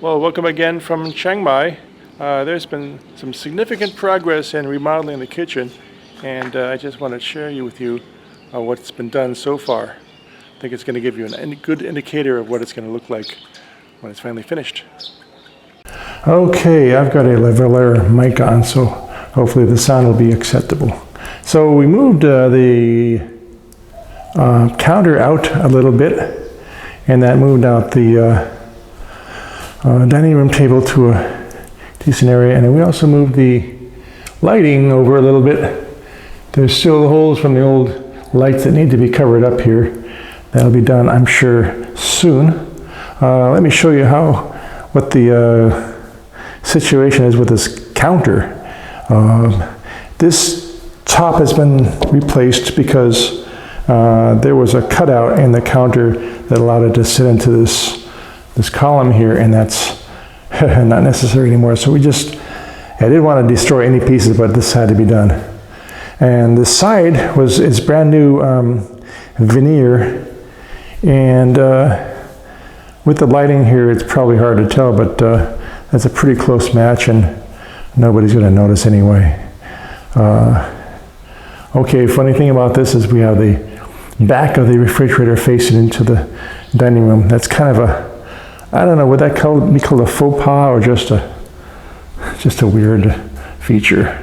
Well, welcome again from Chiang Mai. There's been some significant progress in remodeling the kitchen, and I just want to share with you what's been done so far. I think it's going to give you a good indicator of what it's going to look like when it's finally finished. Okay, I've got a lavalier mic on, so hopefully the sound will be acceptable. So we moved the counter out a little bit, and that moved out the dining room table to a decent area, and then we also moved the lighting over a little bit. There's still holes from the old lights that need to be covered up here. That'll be done, I'm sure, soon. Let me show you what the situation is with this counter. This top has been replaced because there was a cutout in the counter that allowed it to sit into this column here, and that's not necessary anymore. So I didn't want to destroy any pieces, but this had to be done. And the side is brand new veneer, and with the lighting here, it's probably hard to tell, but that's a pretty close match, and nobody's going to notice anyway. Okay, funny thing about this is we have the back of the refrigerator facing into the dining room. That's kind of I don't know, would that be called a faux pas or just a weird feature?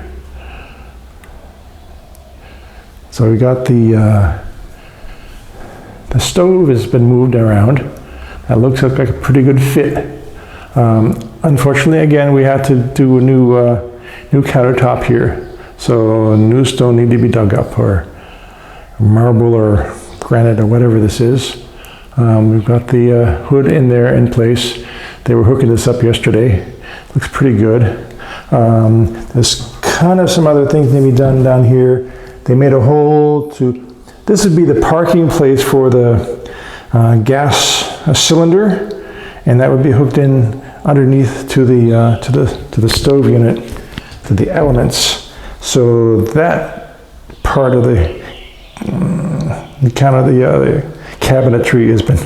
So we got the stove has been moved around. That looks like a pretty good fit. Unfortunately, again, we had to do a new countertop here. So new stone need to be dug up, or marble or granite or whatever this is. We've got the hood in there in place. They were hooking this up yesterday. Looks pretty good. There's kind of some other things to be done down here. They made a hole this would be the parking place for the gas cylinder, and that would be hooked in underneath to the stove unit, to the elements. So that part of the cabinetry has been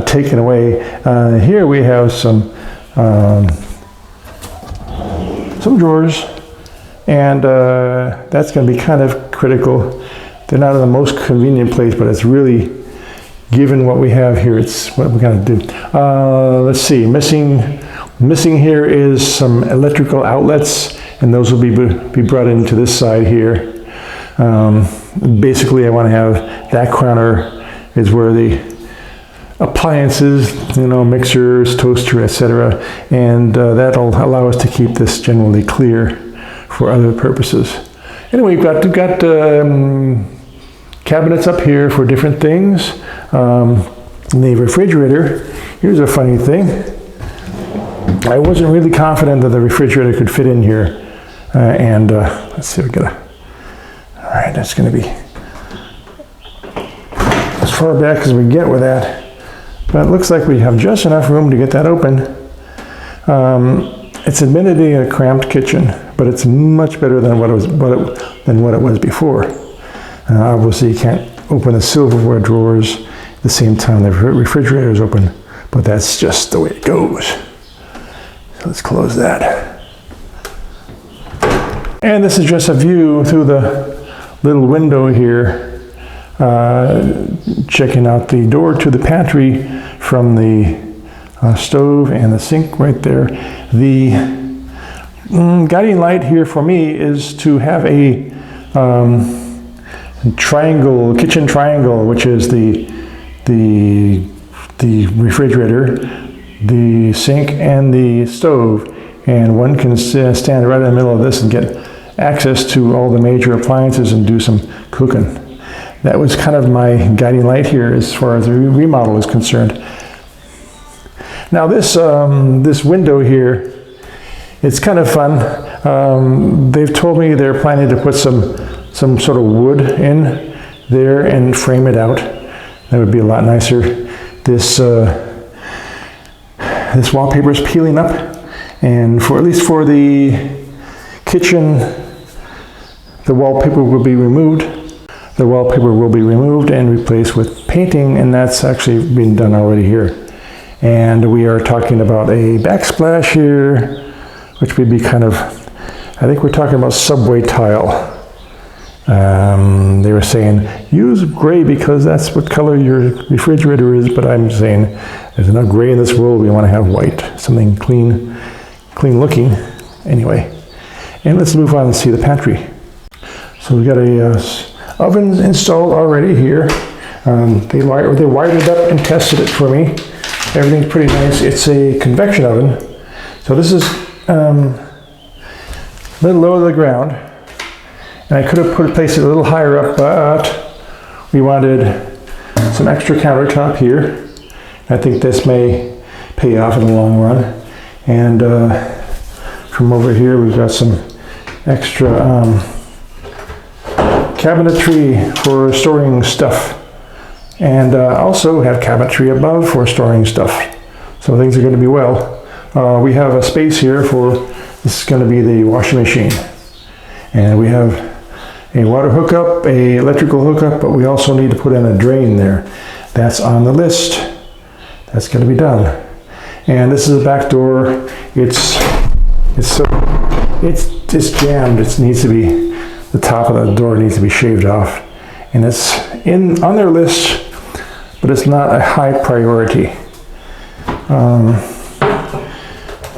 taken away. Here we have some drawers, and that's going to be kind of critical. They're not in the most convenient place, but it's really, given what we have here, it's what we're going to do. Let's see, missing here is some electrical outlets, and those will be brought into this side here. Basically, I want to have that corner is where the appliances, mixers, toaster, etc., and that'll allow us to keep this generally clear for other purposes. Anyway, we've got cabinets up here for different things. The refrigerator, here's a funny thing. I wasn't really confident that the refrigerator could fit in here, and let's see, all right, that's going to be as far back as we get with that. But it looks like we have just enough room to get that open. It's admittedly a cramped kitchen, but it's much better than what it was before. Obviously, you can't open the silverware drawers at the same time the refrigerator is open, but that's just the way it goes. So let's close that. And this is just a view through the little window here, checking out the door to the pantry from the stove and the sink right there. The guiding light here for me is to have a kitchen triangle, which is the refrigerator, the sink, and the stove, and one can stand right in the middle of this and get access to all the major appliances and do some cooking. That was kind of my guiding light here as far as the remodel is concerned. Now this window here, it's kind of fun. They've told me they're planning to put some sort of wood in there and frame it out. That would be a lot nicer. This wallpaper is peeling up, and at least for the kitchen, the wallpaper will be removed. The wallpaper will be removed and replaced with painting, and that's actually been done already here. And we are talking about a backsplash here, which would be kind of, I think we're talking about subway tile. They were saying, use gray because that's what color your refrigerator is, but I'm saying, there's enough gray in this world, we want to have white, something clean looking, anyway. And let's move on and see the pantry. So we got a oven installed already here. They wired it up and tested it for me. Everything's pretty nice. It's a convection oven. So this is a little lower to the ground. And I could have placed it a little higher up, but we wanted some extra countertop here. I think this may pay off in the long run. And from over here, we've got some extra cabinetry for storing stuff. And also have cabinetry above for storing stuff. So things are going to be well. We have a space here for, this is going to be the washing machine. And we have a water hookup, a electrical hookup, but we also need to put in a drain there. That's on the list. That's going to be done. And this is a back door. It's jammed. It needs to be, the top of the door needs to be shaved off. And it's on their list, but it's not a high priority.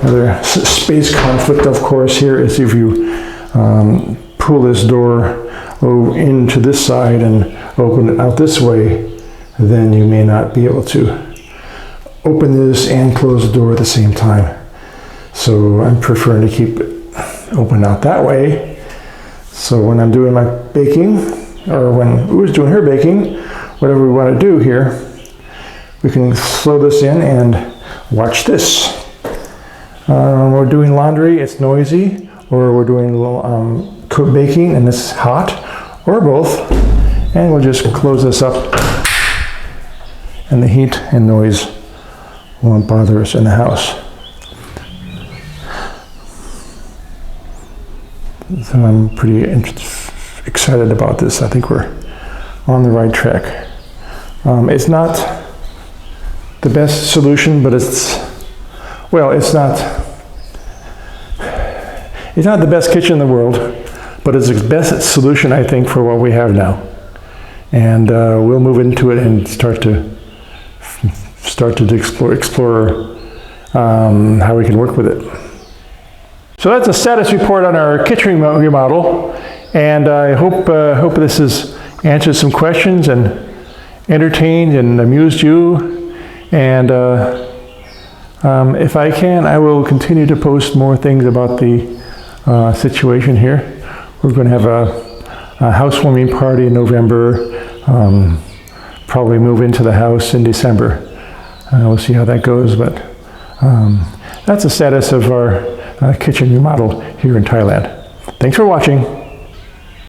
Another space conflict, of course, here is if you pull this door into this side and open it out this way, then you may not be able to open this and close the door at the same time. So I'm preferring to keep it open out that way. So when I'm doing my baking, or when U's doing her baking, whatever we want to do here, we can slow this in and watch this. We're doing laundry, it's noisy, or we're doing a little baking and it's hot, or both, and we'll just close this up and the heat and noise won't bother us in the house. So I'm pretty excited about this. I think we're on the right track. It's not the best solution, but it's not the best kitchen in the world, but it's the best solution, I think, for what we have now. And we'll move into it and start to explore how we can work with it. So that's a status report on our kitchen remodel, and I hope this has answered some questions and entertained and amused you. And if I can, I will continue to post more things about the situation here. We're going to have a housewarming party in November, probably move into the house in December. We'll see how that goes, but that's the status of our kitchen remodel here in Thailand. Thanks for watching.